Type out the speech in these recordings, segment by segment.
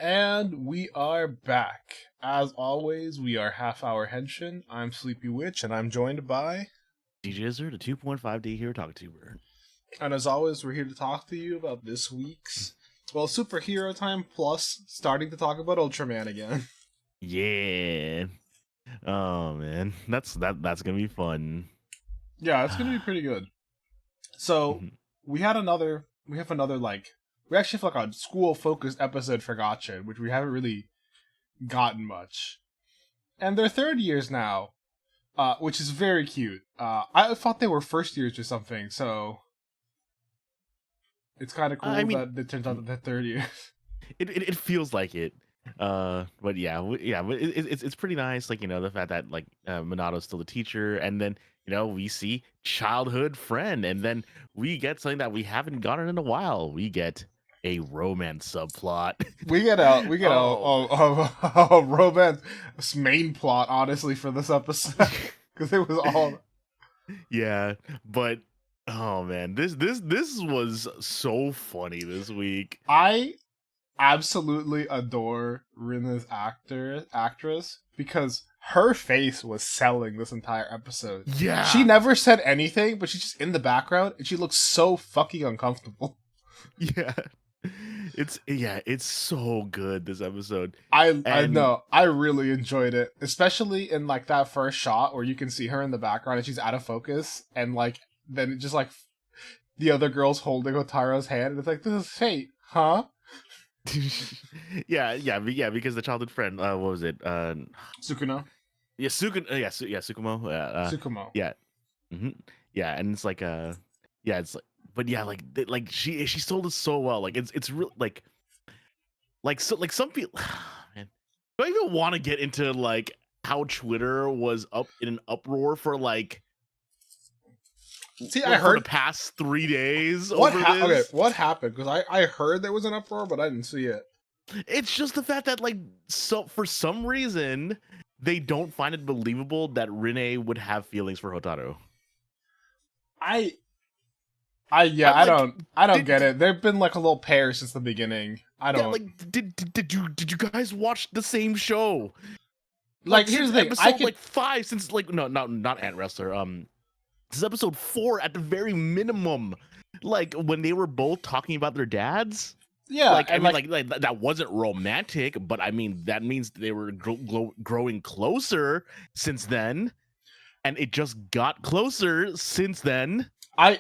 And we are back. As always, we are Half Hour Henshin. I'm Sleepy Witch, and I'm joined by DJ Azure, the 2.5D Hero Talk Tuber. And as always, we're here to talk to you about this week's, superhero time, plus starting to talk about Ultraman again. Yeah. Oh man, that's gonna be fun. Yeah, it's gonna be pretty good. So we have another we actually have a school focused episode for Gotcha, which we haven't really gotten much. And they're third years now, which is very cute. I thought they were first years or something, so it's kind of cool that it turns out that they're third years. It feels like it. But but it's pretty nice. Like, the fact that Minato's still the teacher, and then we see childhood friend, and then we get something that we haven't gotten in a while. We get a romance subplot. We get a romance main plot, honestly, for this episode, because it was all. Yeah, but oh man, this was so funny this week. I absolutely adore Rina's actress, because her face was selling this entire episode. Yeah, she never said anything, but she's just in the background, and she looks so fucking uncomfortable. Yeah. It's so good, this episode. I know. I really enjoyed it. Especially in that first shot where you can see her in the background and she's out of focus, and then it just the other girl's holding Otaro's hand, and it's like, this is fate, huh? yeah, because the childhood friend, what was it? Sukuno? Yeah, Sukumo. Sukumo. Yeah. Mm-hmm. Yeah, and it's it's but yeah, she sold it so well. It's real, some people, man, do I even want to get into how Twitter was up in an uproar for I heard the past 3 days. What happened? Okay, what happened? Because I heard there was an uproar, but I didn't see it. It's just the fact that for some reason they don't find it believable that Rinne would have feelings for Hotaru. I don't get it. They've been a little pair since the beginning. I don't. Yeah, did you guys watch the same show? Here's the thing. Episode 5 since no, not Ant Wrestler. This is episode 4 at the very minimum. When they were both talking about their dads. Yeah, that wasn't romantic, but I mean that means they were growing closer since then, and it just got closer since then. They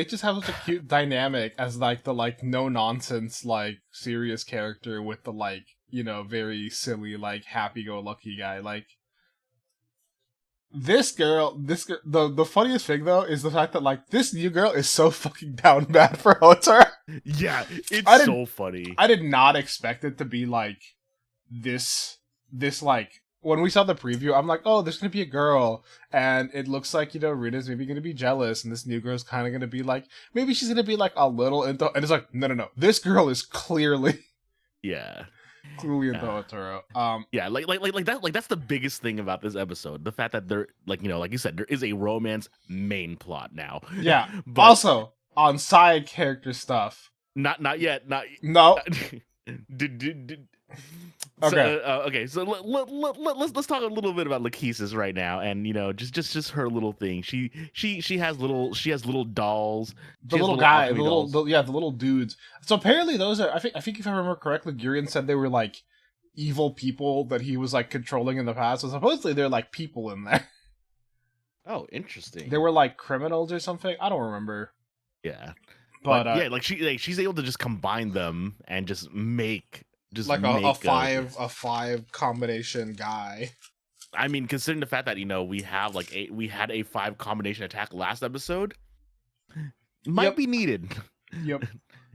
just have such a cute dynamic as the no nonsense serious character with the very silly happy go lucky guy. This girl, the funniest thing though is the fact that this new girl is so fucking down bad for Hotaru. Yeah, it's so funny. I did not expect it to be this when we saw the preview, I'm like, oh, there's gonna be a girl, and it looks like Rita's maybe gonna be jealous, and this new girl's kind of gonna be maybe she's gonna be a little into, and it's no, this girl is clearly into Hotaru. Yeah, that's the biggest thing about this episode, the fact that there, like you said, there is a romance main plot now. Yeah, but also on side character stuff. Not yet. No. Okay. So let's talk a little bit about Lachesis right now, and just her little thing. She has little dolls. The little guy, the little dudes. So apparently those are. I think if I remember correctly, Gurion said they were evil people that he was controlling in the past. So supposedly they're people in there. Oh, interesting. They were criminals or something. I don't remember. Yeah, but she's able to just combine them and just make. A five combination guy. I mean, considering the fact that we had a 5 combination attack last episode, might be needed. Yep.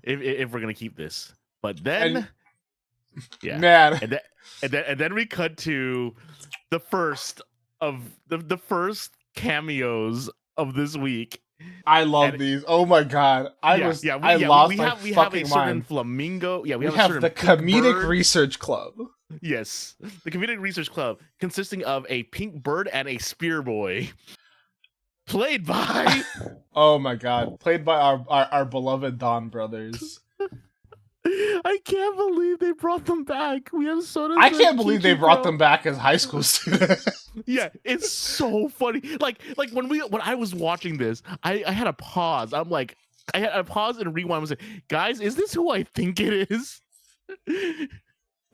if we're gonna keep this, but then, man, and then we cut to the first of the first cameos of this week. I love these. Oh my god. I lost my fucking mind. Flamingo. Yeah, we have the Comedic Research Club. Yes. The Comedic Research Club, consisting of a pink bird and a spear boy. Played by oh my god. Played by our beloved Don brothers. I can't believe they brought them back. We have Soda. I can't believe they brought them back as high school students. Yeah, it's so funny. Like when I was watching this, I had a pause. I had a pause and rewind. I was like, guys, is this who I think it is?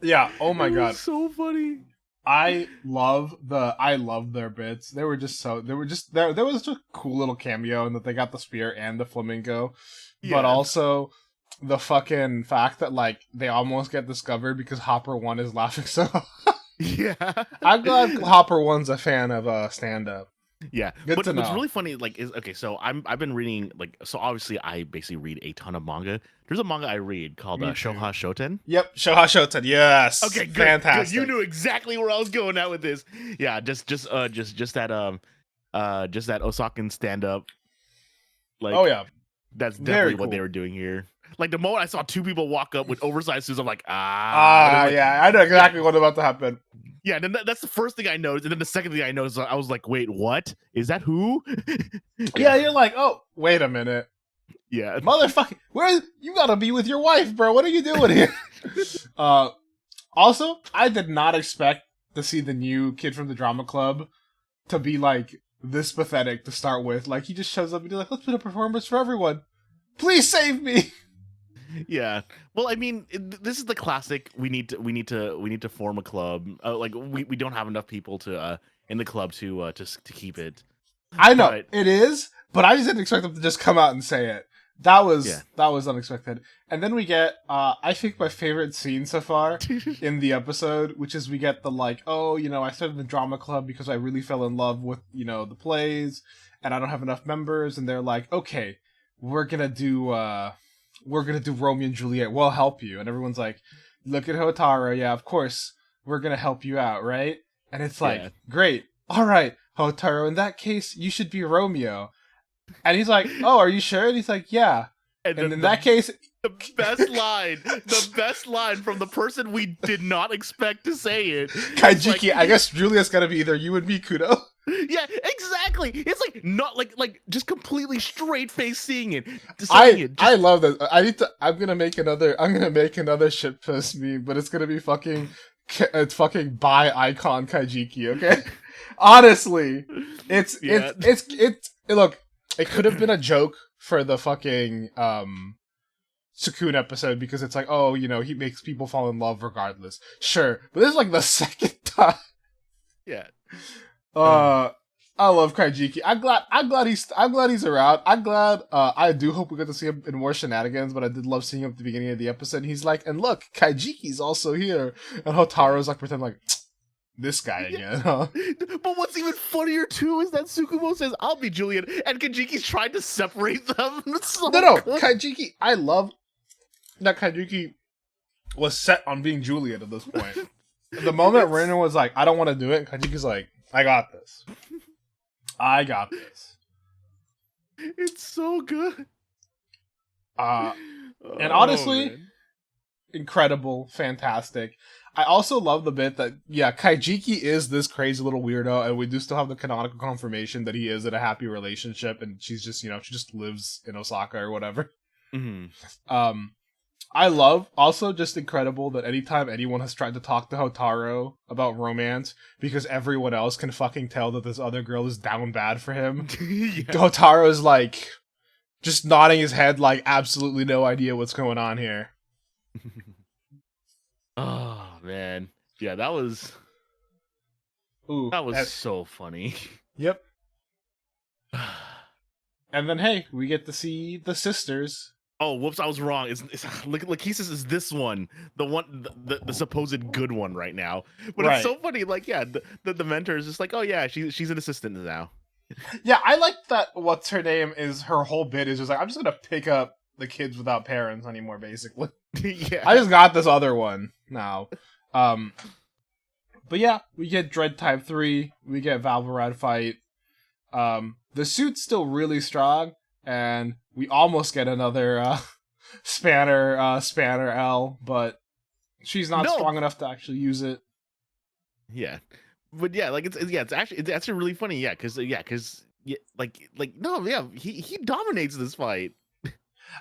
Yeah. Oh my It god. was so funny. I love their bits. They were just there was just a cool little cameo and that they got the spear and the flamingo. Yeah. But also the fucking fact that like they almost get discovered because Hpur 1 is laughing so hard. Yeah. I'm glad Hpur 1's a fan of stand up. Yeah. Good to know. What's really funny, like, is okay, so I've been reading, like, so obviously I basically read a ton of manga. There's a manga I read called Me too. Shoha Shoten. Yep, Shoha Shoten, yes. Okay, good. Fantastic. Good. You knew exactly where I was going at with this. Yeah, just that Osakan stand up. Like, oh yeah. That's Very definitely cool. what they were doing here. Like the moment I saw two people walk up with oversized suits, I'm like, yeah, I know exactly what's about to happen. Yeah, and then that's the first thing I noticed, and then the second thing I noticed, I was like, wait, what? Is that who? Yeah, you're like, oh, wait a minute. Yeah. Motherfucker, you gotta be with your wife, bro. What are you doing here? Also, I did not expect to see the new kid from the drama club to be like this pathetic to start with. Like he just shows up and he's like, let's put a performance for everyone. Please save me. Yeah. Well, I mean, this is the classic. We need to form a club. Like we don't have enough people to in the club to keep it. I know it is, but I just didn't expect them to just come out and say it. That was unexpected. And then we get I think my favorite scene so far in the episode, which is we get the like, oh, I started the drama club because I really fell in love with, the plays and I don't have enough members, and they're like, okay, we're gonna do Romeo and Juliet, we'll help you. And everyone's like, look at Hotaro, yeah, of course, we're gonna help you out, right? And it's like, great, alright, Hotaro, in that case, you should be Romeo. And he's like, oh, are you sure? And he's like, yeah. And in that case... The best line from the person we did not expect to say it. Kaijiki, like, I guess Julia's gotta be either you and me, Kudo. Yeah, exactly. It's like not like just completely straight face seeing it. I love that. I'm gonna make another shitpost meme, but it's gonna be fucking bi icon Kaijiki, okay? Honestly. It's look, it could have been a joke for the fucking Sukun episode because it's like, oh, he makes people fall in love regardless. Sure. But this is like the second time. Yeah. I love Kaijiki. I'm glad he's around. I'm glad I do hope we get to see him in more shenanigans, but I did love seeing him at the beginning of the episode. And he's like, and look, Kaijiki's also here. And Hotaro's like pretend like this guy again, huh? But what's even funnier too is that Tsukumo says, I'll be Julian, and Kajiki's trying to separate them. No, Kaijiki, I love that Kaijiki was set on being Julian at this point. The moment Reina was like, I don't want to do it, Kaijiki's like, I got this. It's so good. And honestly, incredible, fantastic. I also love the bit that, Kaijiki is this crazy little weirdo, and we do still have the canonical confirmation that he is in a happy relationship, and she's just, she just lives in Osaka or whatever. Mm-hmm. I love, also just incredible that anytime anyone has tried to talk to Hotaro about romance, because everyone else can fucking tell that this other girl is down bad for him, Hotaro's like, just nodding his head like absolutely no idea what's going on here. Oh, man. Yeah, that was so funny. Yep. And then, hey, we get to see the sisters. Oh, whoops, I was wrong. It's Lachesis is this one, the supposed good one right now. But It's so funny. Like, yeah, the mentor is just like, oh yeah, she's an assistant now. Yeah, I like that. What's her name is her whole bit is just like, I'm just gonna pick up the kids without parents anymore, basically. Yeah, I just got this other one now. But yeah, we get Dread Type 3. We get Valvorad fight. The suit's still really strong. And we almost get another Spanner L, but she's not strong enough to actually use it. Yeah, but yeah, like it's actually really funny. Yeah, because he dominates this fight.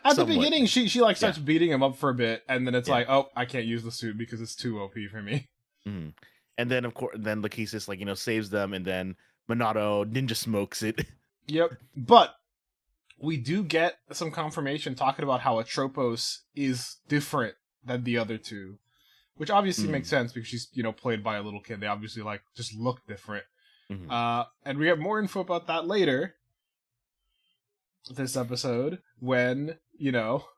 At the somewhat. beginning, she like starts Yeah. beating him up for a bit, and then it's Yeah. like, oh, I can't use the suit because it's too OP for me. Mhm. And then of course, then Lachesis like saves them, and then Minato ninja smokes it. Yep. But we do get some confirmation talking about how Atropos is different than the other two, which obviously makes sense because she's played by a little kid. They obviously like just look different. Mhm. And we get more info about that later this episode when well,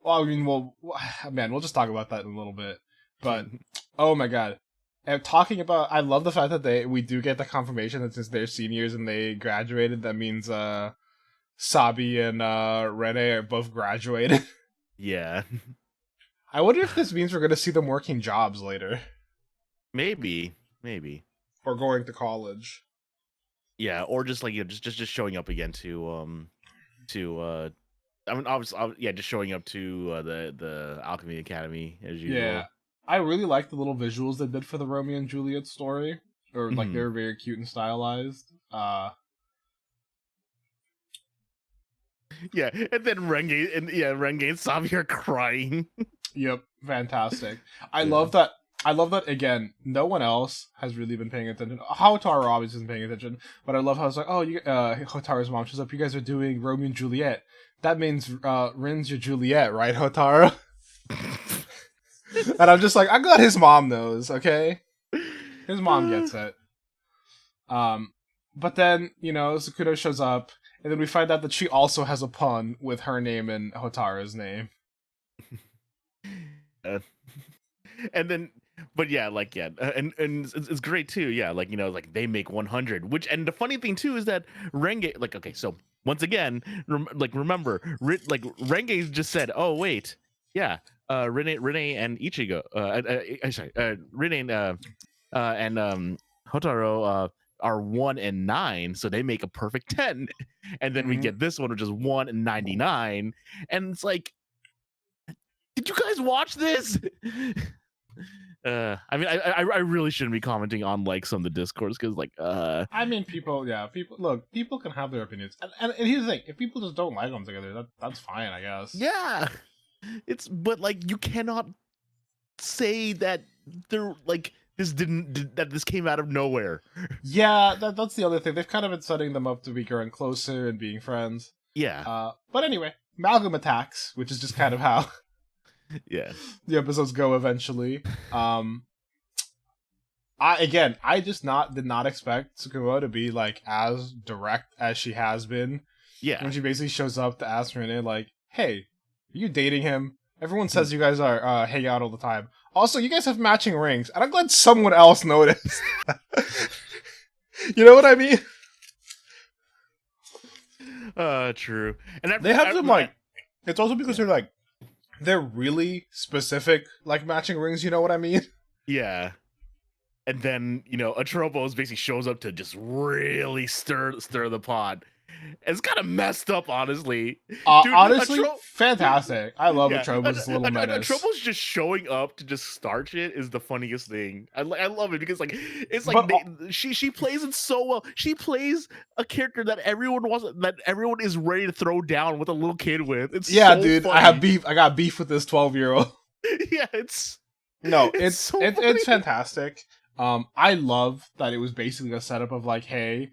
I mean, we'll just talk about that in a little bit. But oh my god. And talking about, I love the fact that we do get the confirmation that since they're seniors and they graduated, that means Sabi and Rene are both graduated. Yeah. I wonder if this means we're going to see them working jobs later. Maybe. Or going to college. Yeah, or just like just showing up again to I mean obviously yeah, just showing up to the Alchemy Academy as usual. Yeah. I really like the little visuals they did for the Romeo and Juliet story. Or like they were very cute and stylized. Yeah, and then Renge and Sabi are crying. Yep, fantastic. I love that again, no one else has really been paying attention. Hotaru obviously isn't paying attention, but I love how it's like, oh, Hotaru's mom shows up, you guys are doing Romeo and Juliet. That means Rin's your Juliet, right, Hotaru? And I'm just like, I'm glad his mom knows, okay? His mom gets it. But then, Sakuto shows up, and then we find out that she also has a pun with her name and Hotaru's name. And then, but yeah, like and it's great too. Yeah, like like they make 100. Which, and the funny thing too is that Renge, like, okay, so once again, remember, like Renge just said, oh wait, yeah, Rene and Ichigo, sorry, Rene and Hotaru are 1 and 9, so they make a perfect 10. And then we get this one, which is 1 and 99, and it's like, did you guys watch this? I mean, I really shouldn't be commenting on like some of the discourse because like I mean, people can have their opinions, and here's the thing: if people just don't like them together, that's fine, I guess. Yeah, but like you cannot say that they're like this came out of nowhere. Yeah, that's the other thing. They've kind of been setting them up to be growing closer and being friends. Yeah. But anyway, Malcolm attacks, which is just kind of how yeah the episodes go eventually. I did not expect Tsukumo to be like as direct as she has been. Yeah. When she basically shows up to ask Rene, like, hey, are you dating him? Everyone says you guys are hang out all the time. Also, you guys have matching rings, and I'm glad someone else noticed. You know what I mean? True. And they have some like. It's also because they're really specific, like matching rings. You know what I mean? Yeah. And then Atropos basically shows up to just really stir the pot. It's kind of messed up, honestly. Dude, honestly, fantastic. I love Atropos' little menace. Atropos just showing up to just start shit is the funniest thing. I love it because like it's like she plays it so well. She plays a character that everyone is ready to throw down with a little kid with. It's so dude. Funny. I have beef. I got beef with this 12-year-old. Yeah, it's fantastic. I love that it was basically a setup of like, hey,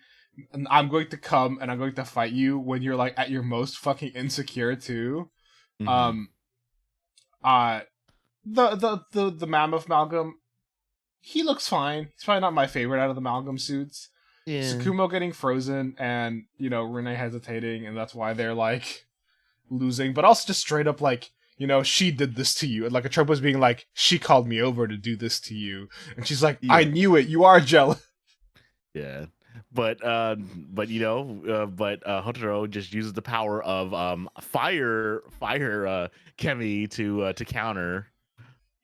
I'm going to come and I'm going to fight you when you're like at your most fucking insecure too. The Mammoth Malcolm, he looks fine. He's probably not my favorite out of the Malcolm suits. Yeah. Tsukumo getting frozen and Rene hesitating, and that's why they're like losing. But also just straight up like, she did this to you. And like Atropos being like, she called me over to do this to you, and she's like, I knew it. You are jealous. Yeah. But Hotaru just uses the power of fire Kemi to counter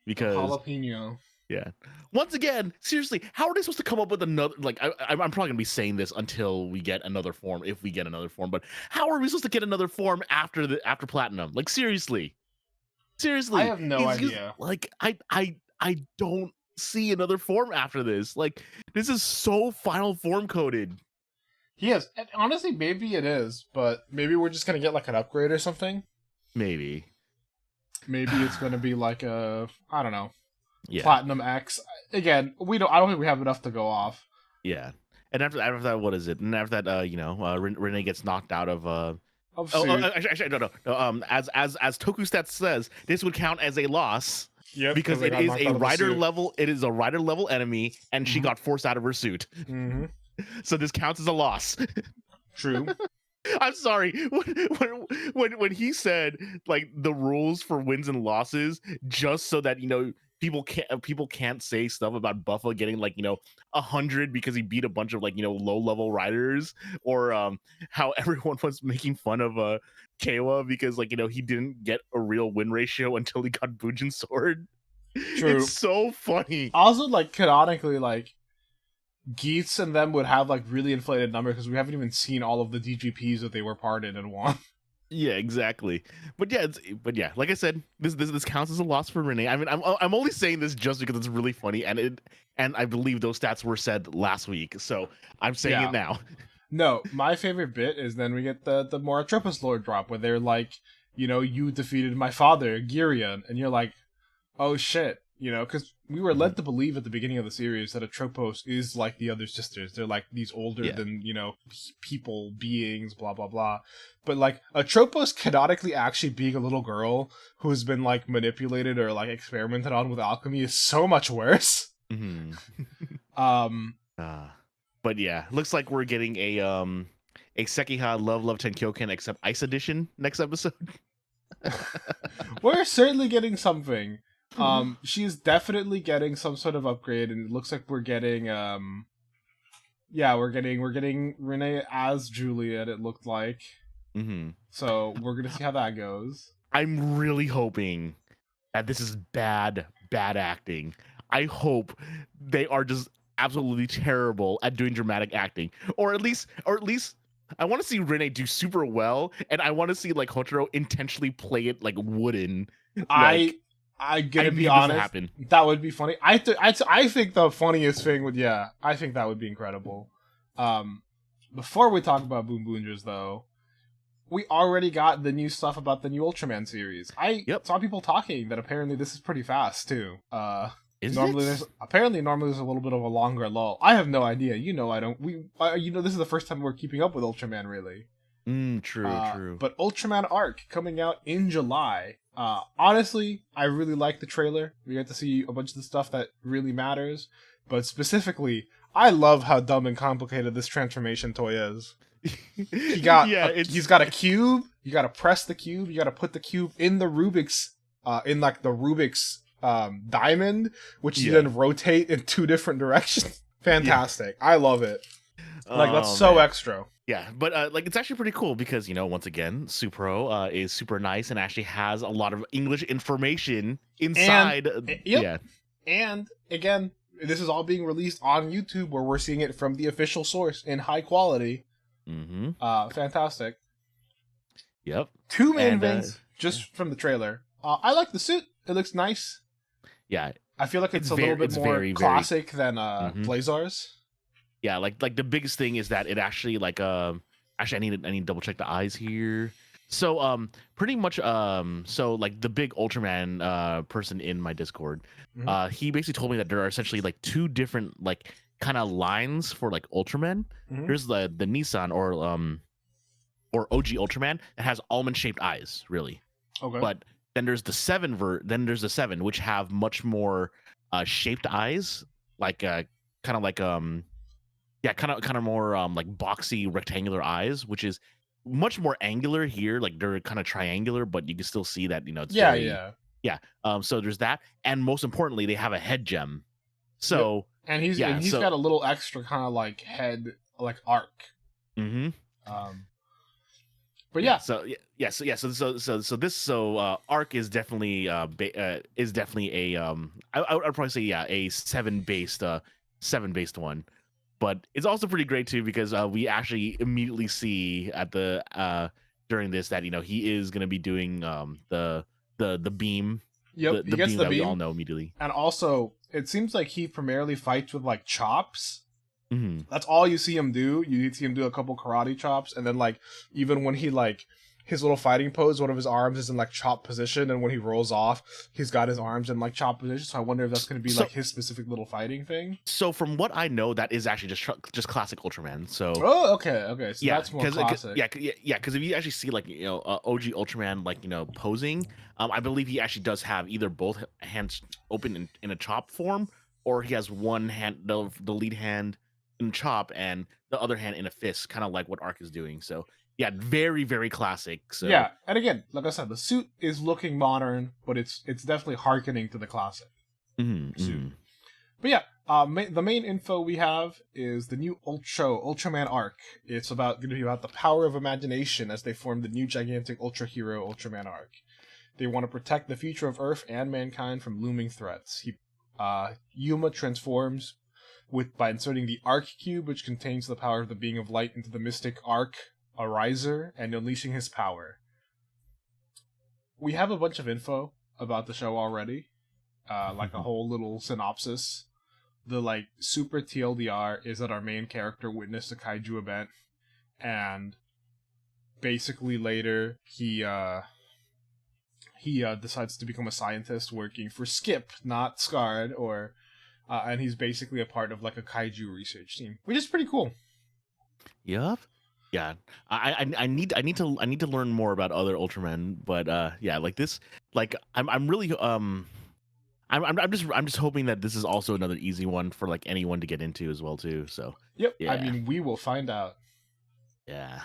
because jalapeno. Yeah. Once again, seriously, how are they supposed to come up with another? Like, I'm probably gonna be saying this until we get another form, if we get another form. But how are we supposed to get another form after Platinum? Like, seriously, I have no idea. Like, I don't see another form after this. Like, this is so final form coded. Yes, and honestly, maybe it is, but maybe we're just gonna get like an upgrade or something. Maybe. Maybe it's going to be like a, I don't know, Yeah. Platinum X. Again, I don't think we have enough to go off. Yeah. And after that, what is it? And after that, Renee gets knocked out of actually, no. As Tokustat says, this would count as a loss. Yep, because it is a rider level. It is a rider level enemy, and she got forced out of her suit. Mm-hmm. So this counts as a loss. True. I'm sorry. When he said like the rules for wins and losses, just so that people can't say stuff about Buffa getting 100 because he beat a bunch of low level riders, or how everyone was making fun of Kawa because he didn't get a real win ratio until he got Bujin sword. True. It's so funny. Also, canonically, Geats and them would have really inflated numbers because we haven't even seen all of the DGPs that they were part in and won. Yeah, exactly. But yeah, like I said, this counts as a loss for Renee. I mean, I'm only saying this just because it's really funny, and I believe those stats were said last week, so I'm saying it now. No, my favorite bit is then we get the Moratropus Lord drop where they're like, you defeated my father, Girion, and you're like, oh shit, because we were led to believe at the beginning of the series that Atropos is like the other sisters. They're like these older than, people, beings, blah, blah, blah. But Atropos canonically actually being a little girl who's been manipulated or experimented on with alchemy is so much worse. Mm-hmm. But yeah, looks like we're getting a Sekiha Love Tenkyoken except Ice Edition next episode. We're certainly getting something. She's definitely getting some sort of upgrade, and it looks like we're getting we're getting Renee as Juliet, it looked like. Mm-hmm. So we're gonna see how that goes. I'm really hoping that this is bad acting. I hope they are just absolutely terrible at doing dramatic acting, or at least I want to see Renee do super well, and I want to see Hotaro intentionally play it wooden. I'm gonna be honest. That would be funny. I think the funniest thing would I think that would be incredible. Before we talk about Boom Boongers though, we already got the new stuff about the new Ultraman series. I saw people talking that apparently this is pretty fast too. Normally there's a little bit of a longer lull. I have no idea. I don't. This is the first time we're keeping up with Ultraman really. True. But Ultraman Arc coming out in July. Honestly, I really like the trailer. We get to see a bunch of the stuff that really matters. But specifically, I love how dumb and complicated this transformation toy is. He's got a cube. You got to press the cube. You got to put the cube in the Rubik's, diamond, which you then rotate in two different directions. Fantastic. I love it. That's so extra. Yeah, but it's actually pretty cool because once again, Supro is super nice and actually has a lot of English information inside. And again, this is all being released on YouTube, where we're seeing it from the official source in high quality. Mm-hmm. Fantastic. Yep. Two main things just from the trailer. I like the suit. It looks nice. Yeah. I feel like it's a little bit more classic than Blazar's. Yeah, like the biggest thing is that it actually actually I need to double check the eyes here. So pretty much so the big Ultraman person in my Discord, he basically told me that there are essentially two different kind of lines for Ultraman. There's the Nissan or OG Ultraman that has almond shaped eyes, really. Okay. But then there's the 7 which have much more shaped eyes, kind of more boxy rectangular eyes, which is much more angular here. They're kind of triangular, but you can still see that it's so there's that, and most importantly, they have a head gem. So and he's got a little extra kind of head arc. Mm-hmm. But so this arc is definitely a I would probably say a 7 based one. But it's also pretty great too because we actually immediately see at the during this that he is going to be doing the beam. Yep, the beam that we all know immediately. And also, it seems like he primarily fights with chops. Mm-hmm. That's all you see him do. You see him do a couple karate chops, and then even when he his little fighting pose, one of his arms is in like chop position, and when he rolls off, he's got his arms in like chop position. So I wonder if that's going to be like his specific little fighting thing. So from what I know, that is actually just classic Ultraman. So okay. So yeah, that's more classic. Because if you actually see like OG Ultraman like posing, I believe he actually does have either both hands open in a chop form, or he has one hand, the lead hand in chop and the other hand in a fist, kind of like what Arc is doing. So yeah, very, very classic. So yeah, and again, like I said, the suit is looking modern, but it's definitely harkening to the classic suit. But yeah, the main info we have is the new Ultraman Arc. It's going to be about the power of imagination as they form the new gigantic ultra hero Ultraman Arc. They want to protect the future of Earth and mankind from looming threats. Yuma transforms by inserting the Arc Cube, which contains the power of the being of light, into the mystic Arc Ariser and unleashing his power. We have a bunch of info about the show already, like a whole little synopsis. The like super TLDR is that our main character witnessed a kaiju event, and basically later he decides to become a scientist working for Skip, not Scarred, and he's basically a part of like a kaiju research team, which is pretty cool. Yup. Yeah, I need to learn more about other Ultramen, but yeah, like this, like I'm really I'm just hoping that this is also another easy one for like anyone to get into as well too. So yep, yeah. I mean we will find out. Yeah.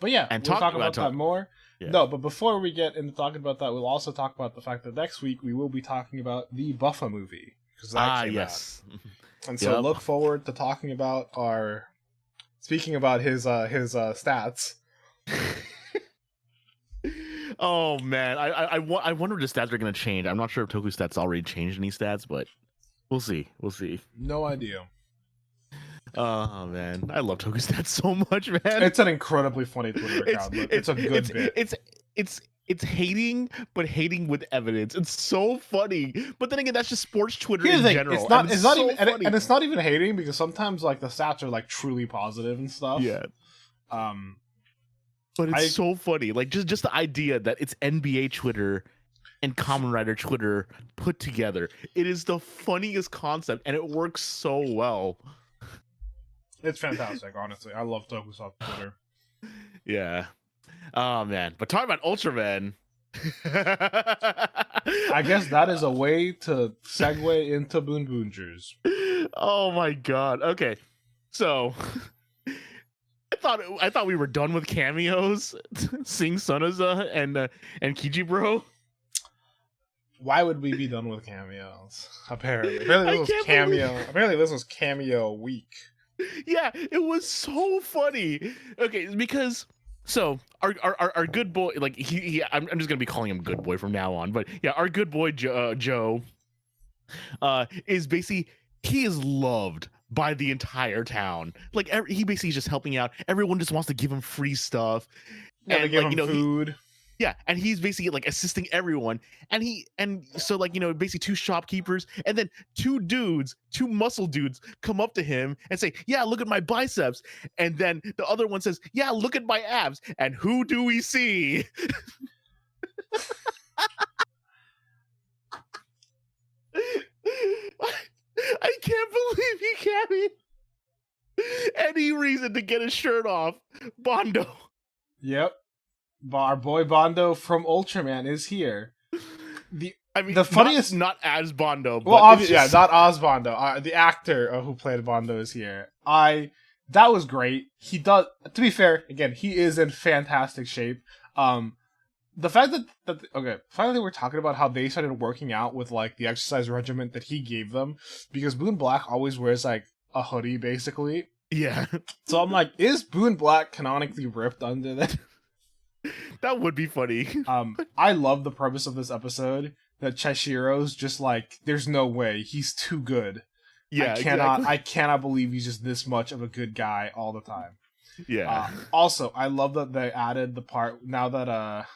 But yeah, and we'll talk about that more. Yeah. No, but before we get into talking about that, we'll also talk about the fact that next week we will be talking about the Buffa movie, because that came out. And so look forward to talking about our. Speaking about his stats. Oh man, I wonder if the stats are gonna change. I'm not sure if Toku's stats already changed any stats, but we'll see. No idea. Oh man, I love Toku stats so much, man. It's an incredibly funny Twitter account. It's a good bit. It's hating, but hating with evidence. It's so funny. But then again, that's just sports Twitter in general. It's not even, and it's not even hating, because sometimes like the stats are like truly positive and stuff. Yeah. But it's so funny. Like just the idea that it's NBA Twitter and Kamen Rider Twitter put together. It is the funniest concept, and it works so well. It's fantastic, honestly. I love Tokusatsu Twitter. Yeah. Oh man, but talking about Ultraman, I guess that is a way to segue into Boon Boongers. Oh my god. Okay, so I thought we were done with cameos, Sing Sonaza and Kiji Bro. Why would we be done with cameos? Apparently this was cameo week. Yeah, it was so funny. Okay, because. So our good boy, like I'm just gonna be calling him good boy from now on, but yeah, our good boy Joe, is basically, he is loved by the entire town. Like he basically is just helping out. Everyone just wants to give him free stuff, Yeah, and they give him food. And he's basically like assisting everyone, and so like basically two shopkeepers and then two muscle dudes come up to him and say, "Yeah, look at my biceps," and then the other one says, "Yeah, look at my abs," and who do we see? I can't believe he can't any reason to get his shirt off. Bondo. Yep. Our boy Bondo from Ultraman is here. The funniest, not as Bondo. But well, obviously, not as Bondo. The actor who played Bondo is here. That was great. He does. To be fair, again, he is in fantastic shape. The fact that we're talking about how they started working out with like the exercise regimen that he gave them, because Boon Black always wears like a hoodie, basically. Yeah. So I'm like, is Boon Black canonically ripped under that? That would be funny. I love the premise of this episode, that Chishiro's just like, there's no way, he's too good. Yeah, I cannot believe he's just this much of a good guy all the time. Yeah. Also, I love that they added the part now that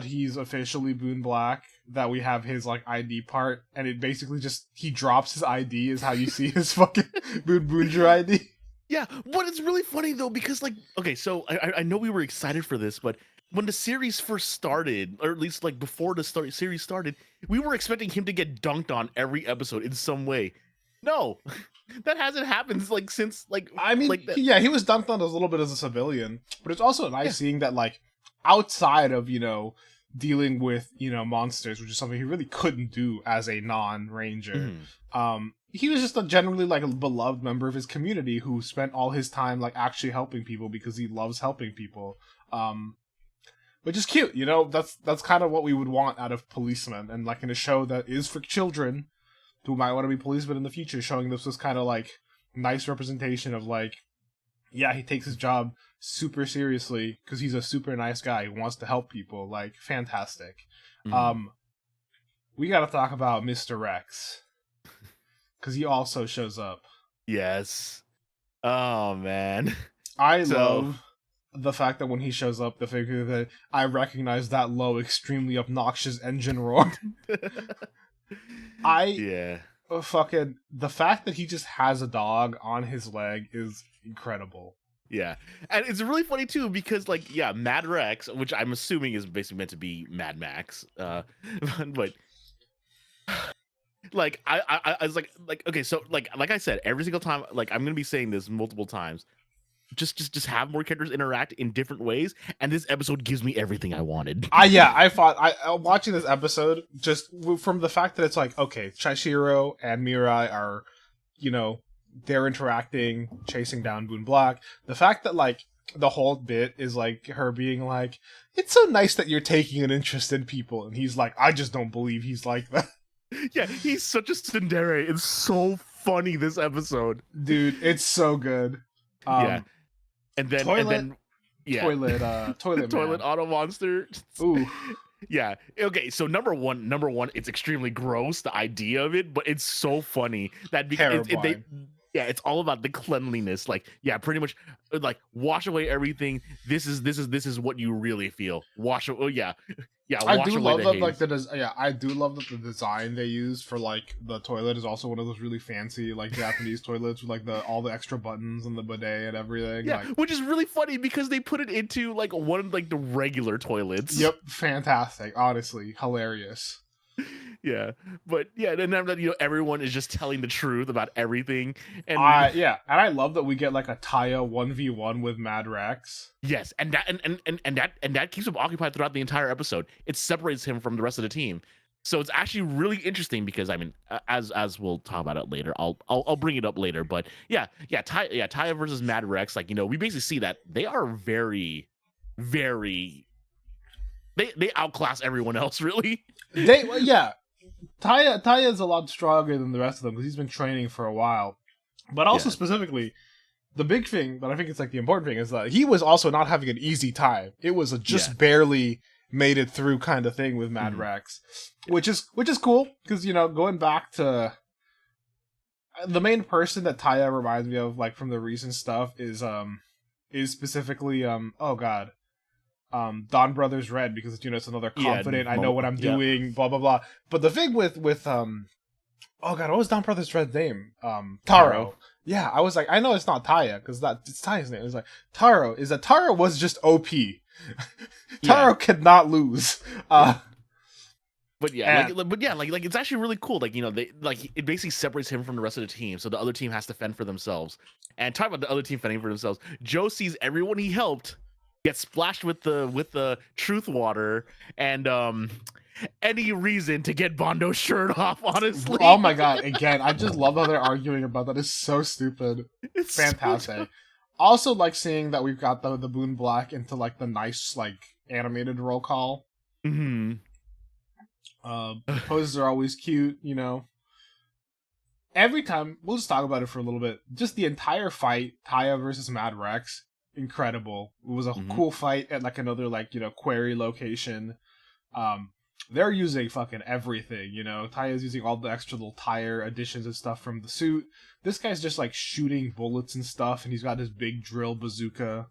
he's officially Boon Black, that we have his like ID part, and it basically just he drops his ID is how you see his fucking Boon Boonger ID. Yeah, but it's really funny though because like okay, so I know we were excited for this, but when the series first started, or at least like before the series started, we were expecting him to get dunked on every episode in some way. No, that hasn't happened like since I mean, like that. he was dunked on a little bit as a civilian, but it's also nice Yeah. seeing that, like, outside of, dealing with, monsters, which is something he really couldn't do as a non-ranger. Mhm. He was just a generally, like, a beloved member of his community who spent all his time, like, actually helping people because he loves helping people. Which is cute, that's kind of what we would want out of policemen, and, like, in a show that is for children who might want to be policemen in the future, showing this kind of, like, nice representation of, like, yeah, he takes his job super seriously because he's a super nice guy who wants to help people. Like, fantastic. Mhm. We got to talk about Mr. Rex because he also shows up. Yes. Oh man. I So love the fact that when he shows up, the figure that I recognize that low, extremely obnoxious engine roar. I yeah. fucking the fact that he just has a dog on his leg is incredible. Yeah. And it's really funny too because like yeah, Mad Rex, which I'm assuming is basically meant to be Mad Max, but like I was like okay, so like I said, every single time, like I'm gonna be saying this multiple times. Just have more characters interact in different ways, and this episode gives me everything I wanted. I thought watching this episode just from the fact that it's like, okay, Chishiro and Mirai are, they're interacting, chasing down Boon Black. The fact that like the whole bit is like her being like, it's so nice that you're taking an interest in people, and he's like, I just don't believe he's like that. Yeah, he's such a tsundere. It's so funny this episode, dude. It's so good. Yeah, and then yeah, toilet toilet man. auto monster. Ooh. Yeah. Okay. So number one, it's extremely gross, the idea of it, but it's so funny that because yeah, it's all about the cleanliness. Like, yeah, pretty much, like wash away everything. This is what you really feel. Wash. Oh yeah, yeah. I do love that. Like I do love that the design they use for like the toilet is also one of those really fancy like Japanese toilets with like all the extra buttons and the bidet and everything. Yeah, like, which is really funny because they put it into like one of like the regular toilets. Yep, fantastic. Honestly, hilarious. Yeah, but yeah, and then everyone is just telling the truth about everything, and and I love that we get like a Taya 1v1 with Mad Rex. Yes, and that keeps him occupied throughout the entire episode. It separates him from the rest of the team, so it's actually really interesting because I mean, as we'll talk about it later, I'll bring it up later. But Taya versus Mad Rex, like we basically see that they are very, very they outclass everyone else really. Taya is a lot stronger than the rest of them because he's been training for a while. But also specifically, the big thing, but I think it's like the important thing, is that he was also not having an easy time. It was a just barely made it through kind of thing with Mad Rex, which is cool because going back to the main person that Taya reminds me of, like from the recent stuff, is specifically Don Brothers Red, because it's another confident, I know what I'm doing, blah blah blah. But the thing with what was Don Brothers Red's name? Taro. Yeah, I was like, I know it's not Taya because it's Taya's name. It's like Taro was just OP. Taro could not lose. But yeah, like it's actually really cool. Like they it basically separates him from the rest of the team, so the other team has to fend for themselves. And talk about the other team fending for themselves. Joe sees everyone he helped get splashed with the truth water, and any reason to get Bondo's shirt off, honestly. Oh my god, again, I just love how they're arguing about that. It's so stupid. It's fantastic. So also, like, seeing that we've got the Boon Black into like the nice like animated roll call. Poses are always cute, Every time, we'll just talk about it for a little bit. Just the entire fight, Taya versus Mad Rex, incredible. It was a cool fight at like another like quarry location. They're using fucking everything, Taya's using all the extra little tire additions and stuff from the suit. This guy's just like shooting bullets and stuff, and he's got his big drill bazooka.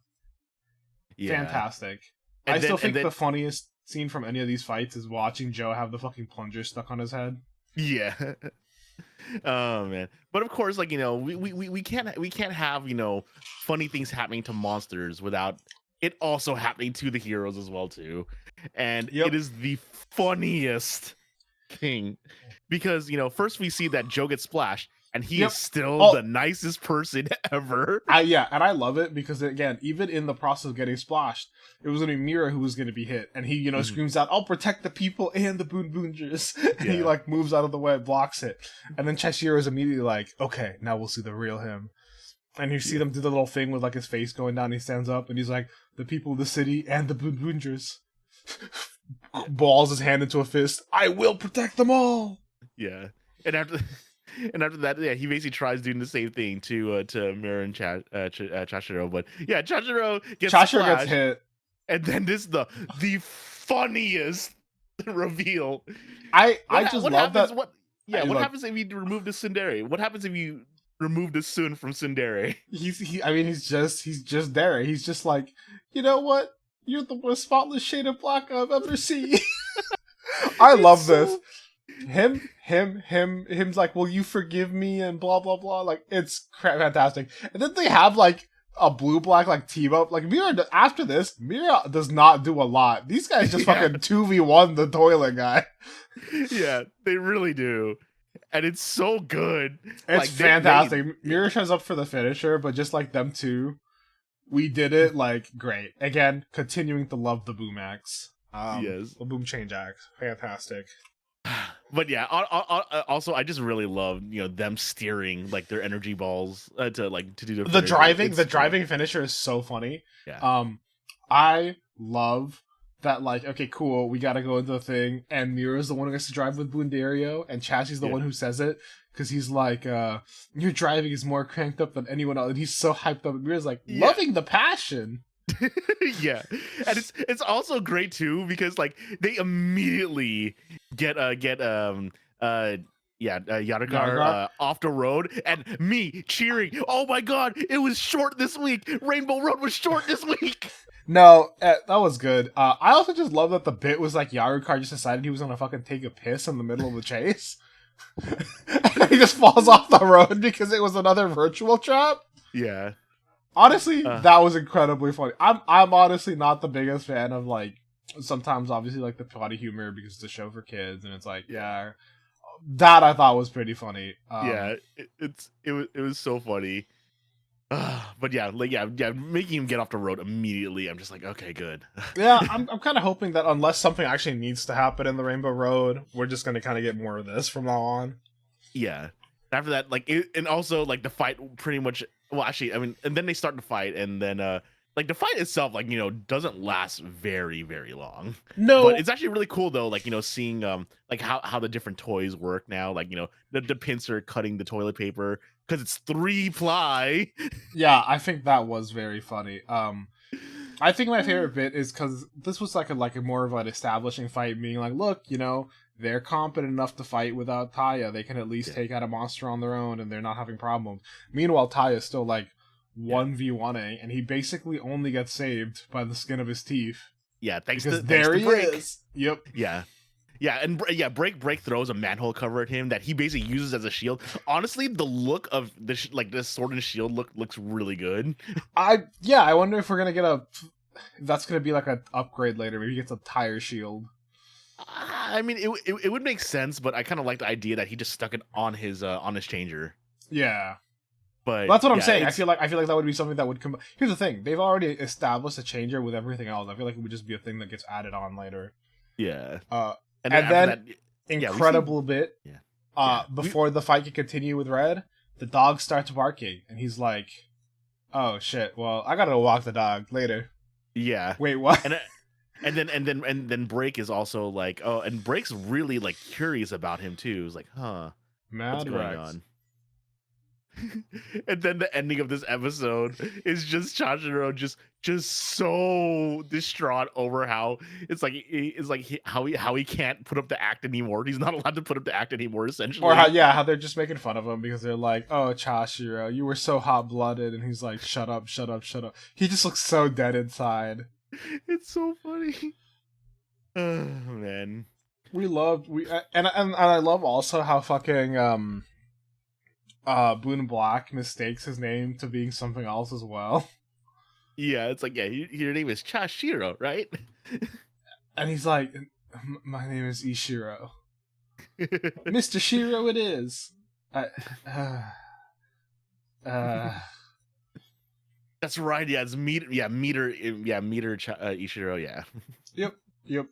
Fantastic. I still think the funniest scene from any of these fights is watching Joe have the fucking plunger stuck on his head. Yeah. Oh man. But of course, like, we can't have, funny things happening to monsters without it also happening to the heroes as well too. And it Yep. is the funniest thing because, first we see that Joe gets splashed and he is Yep. still Oh, the nicest person ever. yeah, and I love it because again, even in the process of getting splashed, it was gonna be Mira who was gonna be hit, and he, Mhm. screams out, "I'll protect the people and the Boon Boongers," and he Yeah. like moves out of the way, blocks it, and then Cheshire is immediately like, "Okay, now we'll see the real him." And you see Yeah. them do the little thing with like his face going down. He stands up and he's like, "The people of the city and the Boon Boongers." Balls his hand into a fist. "I will protect them all." Yeah. And after and after that, yeah, he basically tries doing the same thing to Mira and Chashiro, but yeah, Chashiro gets Cheshire gets splashed, hit. and then this the funniest reveal. I just What love happens? that. What Look, happens if you remove the Tsundere? What happens if you remove the Sun from Tsundere? he's just there. He's just like, you know what? You're the most spotless shade of black I've ever seen. I It's love this. so Him's like, will you forgive me and blah blah blah. Like it's fantastic. And then they have like a blue black like team up. Like Mira after this, Mira does not do a lot. These guys just yeah, fucking 2v1 the toilet guy. yeah, they really do, and it's so good. It's Like fantastic. yeah. Mira shows up for the finisher, but just like them two, we did it like great. Again, continuing to love the Boom Axe. Yes. The Boom Change Axe. Fantastic. But yeah, also I just really love them steering like their energy balls to do their The finisher. driving, It's the great. driving finisher is so funny. Yeah. I love that. Like, okay, cool. We got to go into the thing, and Mira's the one who gets to drive with Bundario, and Chassie's the Yeah. one who says it because he's like, "Your driving is more cranked up than anyone else." And he's so hyped up. And Mira's like, Yeah. loving the passion. Yeah, and it's also great too because like they immediately get Yadakar off the road, and me cheering. Oh my god, it was short this week. Rainbow Road was short this week. No, that was good. I also just love that the bit was like Yarukar just decided he was gonna fucking take a piss in the middle of the chase. And he just falls off the road because it was another virtual trap. Yeah. Honestly, that was incredibly funny. I'm honestly not the biggest fan of like sometimes obviously like the potty humor because it's a show for kids and it's like yeah, that I thought was pretty funny. Yeah, it was so funny. But yeah, making him get off the road immediately. I'm just like, okay, good. Yeah, I'm kind of hoping that unless something actually needs to happen in the Rainbow Road, we're just gonna kind of get more of this from now on. Yeah. After that, and also like the fight pretty much. Well, actually, I mean, and then they start to fight, and then like the fight itself, like doesn't last very very long. No, But it's actually really cool though, like seeing like how the different toys work now, like the pincer cutting the toilet paper because it's 3-ply. yeah, I think that was very funny. I think my favorite bit is because this was like a more of an establishing fight, being like, look, they're competent enough to fight without Taya. They can at least take out a monster on their own, and they're not having problems. Meanwhile, Taya's still like 1v1ing, and he basically only gets saved by the skin of his teeth. Yeah, thanks Because to there he Break. is. Yep. Yeah. Yeah, and Break throws a manhole cover at him that he basically uses as a shield. Honestly, the look of the sword and shield looks really good. I wonder if we're gonna get that's gonna be like an upgrade later. Maybe he gets a tire shield. I mean, it would make sense, but I kind of like the idea that he just stuck it on his changer. Yeah, but that's what I'm saying. I feel like that would be something that would come. Here's the thing: they've already established a changer with everything else. I feel like it would just be a thing that gets added on later. Yeah. And then incredible bit. Yeah. Before the fight can continue with Red, the dog starts barking, and he's like, "Oh shit! Well, I gotta go walk the dog later." Yeah. Wait, what? And then Break is also like, oh, and Break's really like curious about him too. He's like, huh, what's going on? And then the ending of this episode is just Chachiro just so distraught over how how he can't put up the act anymore. He's not allowed to put up the act anymore, essentially. Or how they're just making fun of him because they're like, "Oh, Chashiro, you were so hot blooded," and he's like, "Shut up, shut up, shut up." He just looks so dead inside. It's so funny. Oh man. and I love also how fucking Boone Black mistakes his name to being something else as well. Yeah, it's like, yeah, your name is Chashiro, right? And he's like, my name is Ishiro. Mr. Shiro it is. That's right. Yeah, it's meter Ishiro. Yeah. Yep.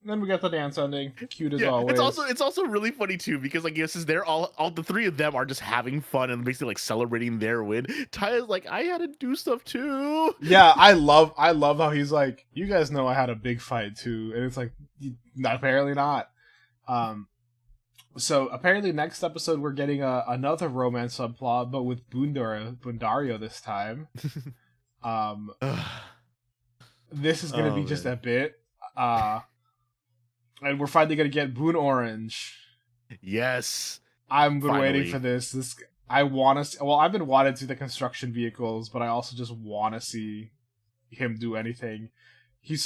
Then we got the dance ending. Cute as Yeah, always. it's also really funny too because like this is they're all the three of them are just having fun and basically like celebrating their win. Taya's like, I had to do stuff too. Yeah, I love how he's like, you guys know I had a big fight too, and it's like, apparently not. So apparently next episode we're getting another romance subplot, but with Bundario this time. This is gonna be just a bit. And we're finally gonna get Boon Orange. Yes, I've been finally waiting for this. I want to see. Well, I've been wanting to see the construction vehicles, but I also just want to see him do anything. He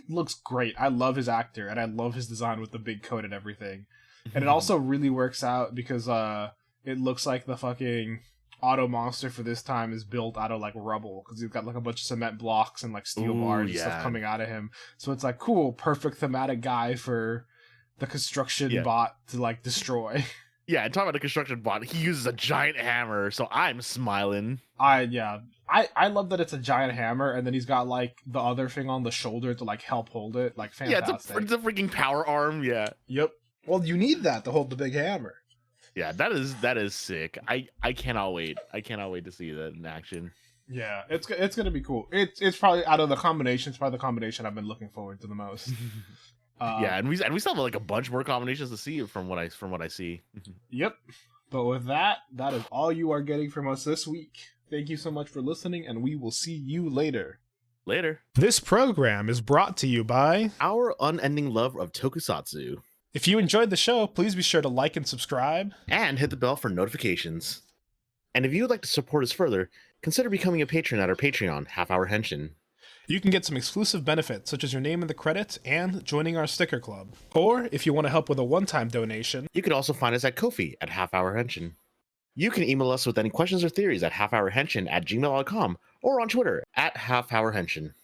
looks great. I love his actor, and I love his design with the big coat and everything. And it also really works out because it looks like the fucking auto monster for this time is built out of like rubble because he's got like a bunch of cement blocks and like steel bars and stuff coming out of him. So it's like cool, perfect thematic guy for the construction bot to like destroy. Yeah, and talking about the construction bot, he uses a giant hammer, so I'm smiling. I love that it's a giant hammer, and then he's got like the other thing on the shoulder to like help hold it. Like fantastic. Yeah, it's a freaking power arm. Yeah. Yep. Well, you need that to hold the big hammer. Yeah, that is sick. I cannot wait. I cannot wait to see that in action. Yeah, it's gonna be cool. It's probably out of the combinations, probably the combination I've been looking forward to the most. Yeah, and we still have like a bunch more combinations to see from what I see. Yep. But with that is all you are getting from us this week. Thank you so much for listening, and we will see you later. Later. This program is brought to you by Our Unending Love of Tokusatsu. If you enjoyed the show, please be sure to like and subscribe. And hit the bell for notifications. And if you would like to support us further, consider becoming a patron at our Patreon, Half Hour Henshin. You can get some exclusive benefits, such as your name in the credits and joining our sticker club. Or, if you want to help with a one-time donation, you can also find us at Ko-fi at Half Hour Henshin. You can email us with any questions or theories at halfhourhenshin@gmail.com or on Twitter at halfhourhenshin.